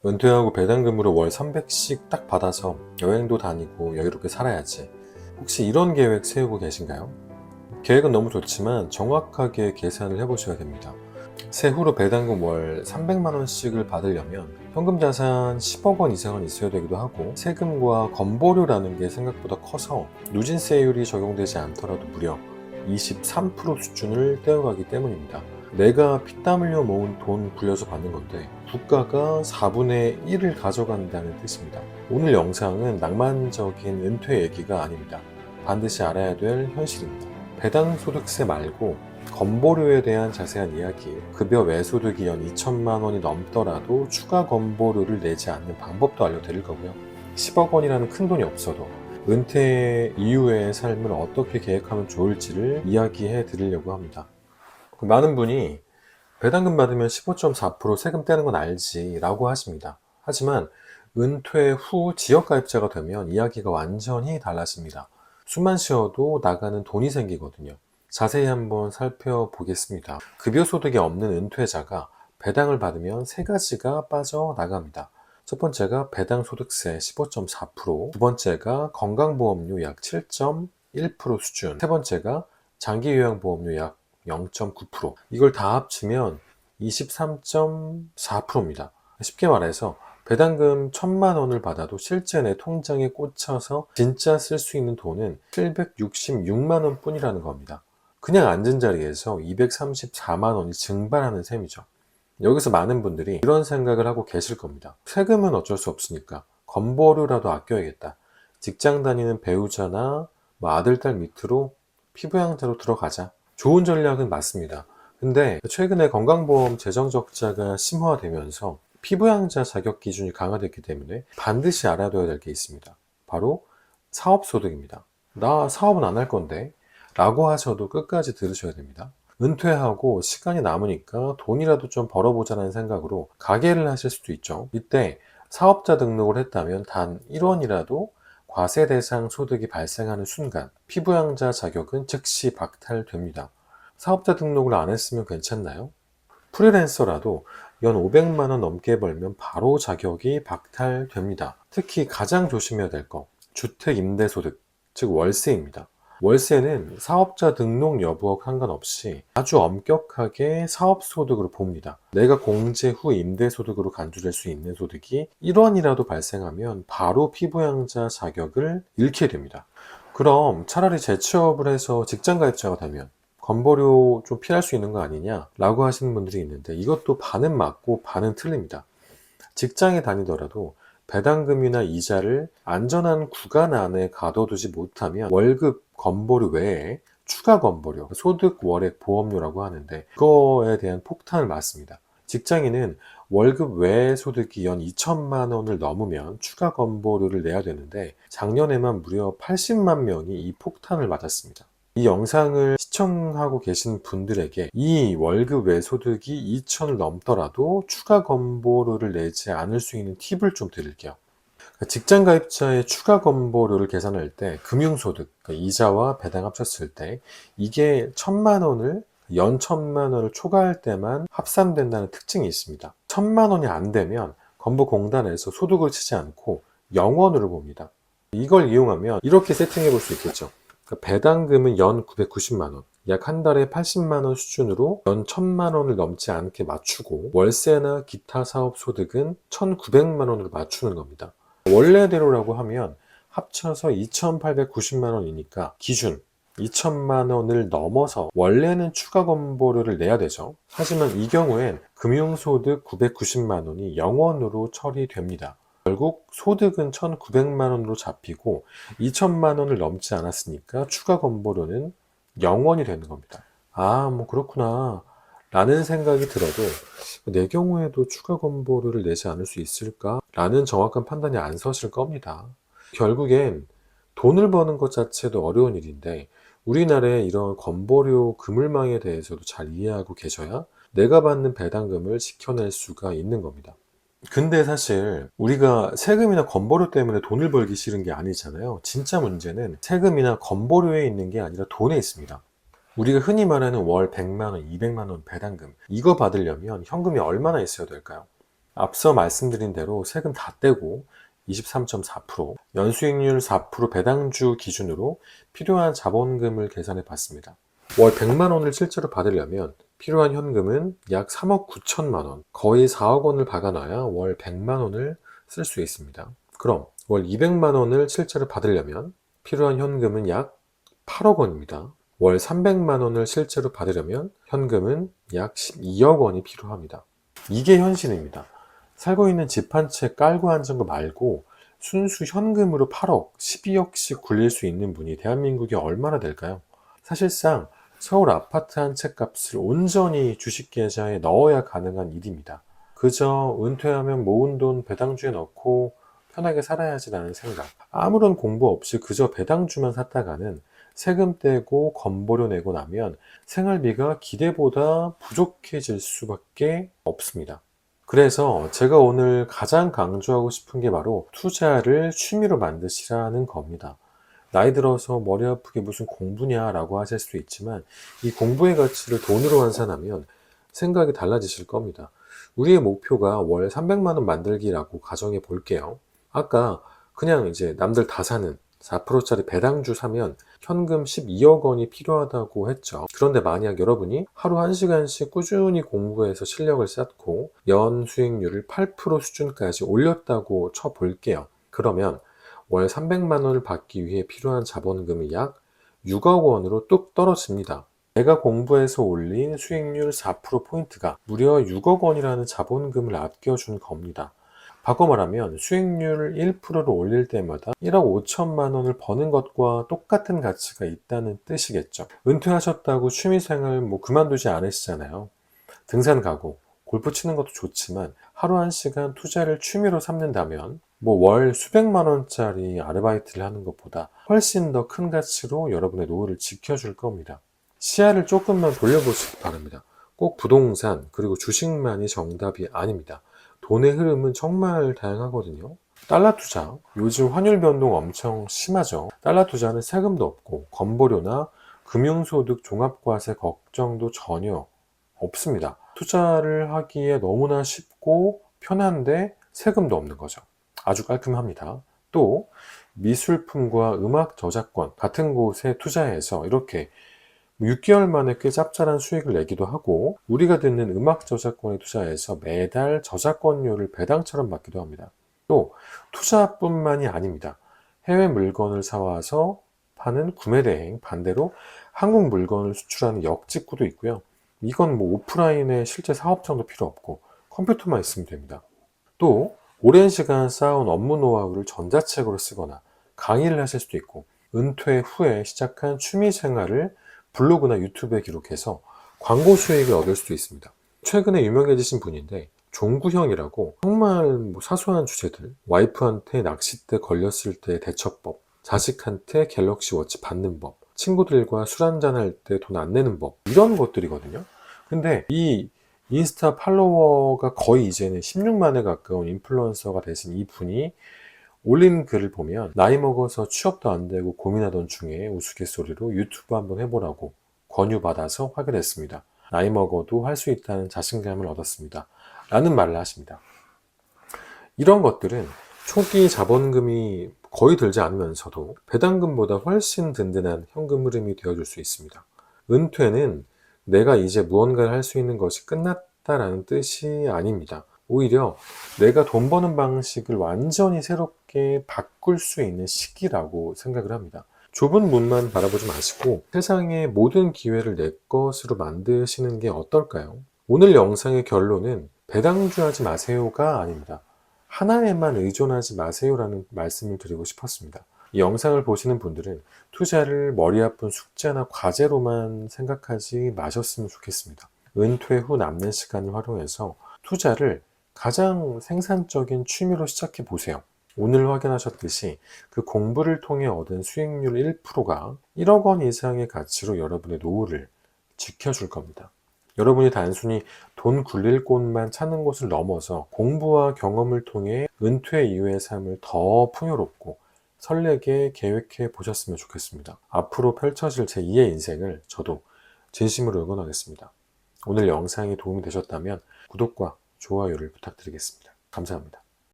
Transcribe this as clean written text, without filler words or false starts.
은퇴하고 배당금으로 월 300씩 딱 받아서 여행도 다니고 여유롭게 살아야지. 혹시 이런 계획 세우고 계신가요? 계획은 너무 좋지만 정확하게 계산을 해보셔야 됩니다. 세후로 배당금 월 300만원씩을 받으려면 현금 자산 10억 원 이상은 있어야 되기도 하고, 세금과 건보료라는 게 생각보다 커서 누진세율이 적용되지 않더라도 무려 23% 수준을 떼어가기 때문입니다. 내가 피땀 흘려 모은 돈 불려서 받는 건데 국가가 4분의 1을 가져간다는 뜻입니다. 오늘 영상은 낭만적인 은퇴 얘기가 아닙니다. 반드시 알아야 될 현실입니다. 배당소득세 말고 건보료에 대한 자세한 이야기, 급여 외소득이 연 2천만 원이 넘더라도 추가 건보료를 내지 않는 방법도 알려드릴 거고요. 10억 원이라는 큰 돈이 없어도 은퇴 이후의 삶을 어떻게 계획하면 좋을지를 이야기해 드리려고 합니다. 많은 분이 배당금 받으면 15.4% 세금 떼는 건 알지 라고 하십니다. 하지만 은퇴 후 지역가입자가 되면 이야기가 완전히 달라집니다. 숨만 쉬어도 나가는 돈이 생기거든요. 자세히 한번 살펴보겠습니다. 급여소득이 없는 은퇴자가 배당을 받으면 세 가지가 빠져나갑니다. 첫 번째가 배당소득세 15.4%, 두 번째가 건강보험료 약 7.1% 수준, 세 번째가 장기요양보험료 약 0.9%. 이걸 다 합치면 23.4%입니다. 쉽게 말해서 배당금 1,000만 원을 받아도 실제 내 통장에 꽂혀서 진짜 쓸 수 있는 돈은 766만 원 뿐이라는 겁니다. 그냥 앉은 자리에서 234만 원이 증발하는 셈이죠. 여기서 많은 분들이 이런 생각을 하고 계실 겁니다. 세금은 어쩔 수 없으니까 건보료라도 아껴야겠다. 직장 다니는 배우자나 아들, 딸 밑으로 피부양자로 들어가자. 좋은 전략은 맞습니다. 근데 최근에 건강보험 재정 적자가 심화되면서 피부양자 자격 기준이 강화됐기 때문에 반드시 알아둬야 될 게 있습니다. 바로 사업소득입니다. 나 사업은 안 할 건데 라고 하셔도 끝까지 들으셔야 됩니다. 은퇴하고 시간이 남으니까 돈이라도 좀 벌어보자는 생각으로 가게를 하실 수도 있죠. 이때 사업자 등록을 했다면 단 1원이라도 과세 대상 소득이 발생하는 순간 피부양자 자격은 즉시 박탈됩니다. 사업자 등록을 안 했으면 괜찮나요? 프리랜서라도 연 500만 원 넘게 벌면 바로 자격이 박탈됩니다. 특히 가장 조심해야 될 거, 주택 임대소득, 즉 월세입니다. 월세는 사업자 등록 여부와 상관없이 아주 엄격하게 사업소득으로 봅니다. 내가 공제 후 임대소득으로 간주될 수 있는 소득이 1원이라도 발생하면 바로 피부양자 자격을 잃게 됩니다. 그럼 차라리 재취업을 해서 직장가입자가 되면 건보료 좀 피할 수 있는 거 아니냐 라고 하시는 분들이 있는데, 이것도 반은 맞고 반은 틀립니다. 직장에 다니더라도 배당금이나 이자를 안전한 구간 안에 가둬두지 못하면 월급 건보료 외에 추가 건보료, 소득 월액 보험료라고 하는데 그거에 대한 폭탄을 맞습니다. 직장인은 월급 외 소득이 연 2천만 원을 넘으면 추가 건보료를 내야 되는데 작년에만 무려 80만 명이 이 폭탄을 맞았습니다. 이 영상을 시청하고 계신 분들에게 이 월급 외 소득이 2천을 넘더라도 추가 건보료를 내지 않을 수 있는 팁을 좀 드릴게요. 직장 가입자의 추가 건보료를 계산할 때 금융소득, 이자와 배당 합쳤을 때 이게 1,000만 원을 연 1,000만 원을 초과할 때만 합산된다는 특징이 있습니다. 1,000만 원이 안 되면 건보공단에서 소득을 치지 않고 0원으로 봅니다. 이걸 이용하면 이렇게 세팅해 볼 수 있겠죠. 배당금은 연 990만 원, 약 한 달에 80만 원 수준으로 연 1,000만 원을 넘지 않게 맞추고, 월세나 기타 사업 소득은 1,900만 원으로 맞추는 겁니다. 원래대로라고 하면 합쳐서 2,890만 원이니까 기준 2천만 원을 넘어서 원래는 추가 건보료를 내야 되죠. 하지만 이 경우엔 금융소득 990만 원이 0원으로 처리됩니다. 결국 소득은 1,900만 원으로 잡히고 2천만 원을 넘지 않았으니까 추가 건보료는 0원이 되는 겁니다. 아, 뭐 그렇구나 라는 생각이 들어도 내 경우에도 추가 건보료를 내지 않을 수 있을까? 라는 정확한 판단이 안 서실 겁니다. 결국엔 돈을 버는 것 자체도 어려운 일인데 우리나라의 이런 건보료 그물망에 대해서도 잘 이해하고 계셔야 내가 받는 배당금을 지켜낼 수가 있는 겁니다. 근데 사실 우리가 세금이나 건보료 때문에 돈을 벌기 싫은 게 아니잖아요. 진짜 문제는 세금이나 건보료에 있는 게 아니라 돈에 있습니다. 우리가 흔히 말하는 월 100만 원, 200만 원 배당금, 이거 받으려면 현금이 얼마나 있어야 될까요? 앞서 말씀드린 대로 세금 다 떼고 23.4%, 연수익률 4% 배당주 기준으로 필요한 자본금을 계산해 봤습니다. 월 100만 원을 실제로 받으려면 필요한 현금은 약 3억 9천만 원, 거의 4억 원을 박아놔야 월 100만 원을 쓸 수 있습니다. 그럼 월 200만 원을 실제로 받으려면 필요한 현금은 약 8억 원입니다. 월 300만 원을 실제로 받으려면 현금은 약 12억 원이 필요합니다. 이게 현실입니다. 살고 있는 집 한 채 깔고 앉은 거 말고 순수 현금으로 8억, 12억씩 굴릴 수 있는 분이 대한민국에 얼마나 될까요? 사실상 서울 아파트 한 채 값을 온전히 주식계좌에 넣어야 가능한 일입니다. 그저 은퇴하면 모은 돈 배당주에 넣고 편하게 살아야지라는 생각. 아무런 공부 없이 그저 배당주만 샀다가는 세금 떼고 건보료 내고 나면 생활비가 기대보다 부족해질 수밖에 없습니다. 그래서 제가 오늘 가장 강조하고 싶은 게 바로 투자를 취미로 만드시라는 겁니다. 나이 들어서 머리 아프게 무슨 공부냐라고 하실 수 있지만 이 공부의 가치를 돈으로 환산하면 생각이 달라지실 겁니다. 우리의 목표가 월 300만 원 만들기라고 가정해 볼게요. 아까 그냥 이제 남들 다 사는 4%짜리 배당주 사면 현금 12억 원이 필요하다고 했죠. 그런데 만약 여러분이 하루 1시간씩 꾸준히 공부해서 실력을 쌓고 연 수익률을 8% 수준까지 올렸다고 쳐볼게요. 그러면 월 300만 원을 받기 위해 필요한 자본금이 약 6억 원으로 뚝 떨어집니다. 내가 공부해서 올린 수익률 4%포인트가 무려 6억 원이라는 자본금을 아껴준 겁니다. 바꿔 말하면 수익률 1%를 올릴 때마다 1억 5천만 원을 버는 것과 똑같은 가치가 있다는 뜻이겠죠. 은퇴하셨다고 취미생활 그만두지 않으시잖아요. 등산 가고 골프 치는 것도 좋지만 하루 1시간 투자를 취미로 삼는다면 월 수백만 원짜리 아르바이트를 하는 것보다 훨씬 더 큰 가치로 여러분의 노후를 지켜줄 겁니다. 시야를 조금만 돌려보시기 바랍니다. 꼭 부동산 그리고 주식만이 정답이 아닙니다. 돈의 흐름은 정말 다양하거든요. 달러 투자, 요즘 환율 변동 엄청 심하죠. 달러 투자는 세금도 없고 건보료나 금융소득 종합과세 걱정도 전혀 없습니다. 투자를 하기에 너무나 쉽고 편한데 세금도 없는 거죠. 아주 깔끔합니다. 또 미술품과 음악 저작권 같은 곳에 투자해서 이렇게 6개월 만에 꽤 짭짤한 수익을 내기도 하고 우리가 듣는 음악 저작권에 투자해서 매달 저작권료를 배당처럼 받기도 합니다. 또 투자뿐만이 아닙니다. 해외 물건을 사와서 파는 구매대행, 반대로 한국 물건을 수출하는 역직구도 있고요. 이건 오프라인에 실제 사업장도 필요 없고 컴퓨터만 있으면 됩니다. 또 오랜 시간 쌓아온 업무 노하우를 전자책으로 쓰거나 강의를 하실 수도 있고 은퇴 후에 시작한 취미 생활을 블로그나 유튜브에 기록해서 광고 수익을 얻을 수도 있습니다. 최근에 유명해지신 분인데 종구형이라고 정말 사소한 주제들, 와이프한테 낚싯대 걸렸을 때 대처법, 자식한테 갤럭시 워치 받는 법, 친구들과 술 한잔할 때 돈 안 내는 법, 이런 것들이거든요. 근데 이 인스타 팔로워가 거의 이제는 16만에 가까운 인플루언서가 되신 이분이 올린 글을 보면 나이 먹어서 취업도 안 되고 고민하던 중에 우스갯소리로 유튜브 한번 해보라고 권유받아서 하게 됐습니다. 나이 먹어도 할 수 있다는 자신감을 얻었습니다. 라는 말을 하십니다. 이런 것들은 초기 자본금이 거의 들지 않으면서도 배당금보다 훨씬 든든한 현금 흐름이 되어줄 수 있습니다. 은퇴는 내가 이제 무언가를 할 수 있는 것이 끝났다라는 뜻이 아닙니다. 오히려 내가 돈 버는 방식을 완전히 새롭게 바꿀 수 있는 시기라고 생각을 합니다. 좁은 문만 바라보지 마시고 세상의 모든 기회를 내 것으로 만드시는 게 어떨까요? 오늘 영상의 결론은 배당주 하지 마세요가 아닙니다. 하나에만 의존하지 마세요라는 말씀을 드리고 싶었습니다. 이 영상을 보시는 분들은 투자를 머리 아픈 숙제나 과제로만 생각하지 마셨으면 좋겠습니다. 은퇴 후 남는 시간을 활용해서 투자를 가장 생산적인 취미로 시작해 보세요. 오늘 확인하셨듯이 그 공부를 통해 얻은 수익률 1%가 1억 원 이상의 가치로 여러분의 노후를 지켜줄 겁니다. 여러분이 단순히 돈 굴릴 곳만 찾는 곳을 넘어서 공부와 경험을 통해 은퇴 이후의 삶을 더 풍요롭고 설레게 계획해 보셨으면 좋겠습니다. 앞으로 펼쳐질 제2의 인생을 저도 진심으로 응원하겠습니다. 오늘 영상이 도움이 되셨다면 구독과 좋아요를 부탁드리겠습니다. 감사합니다.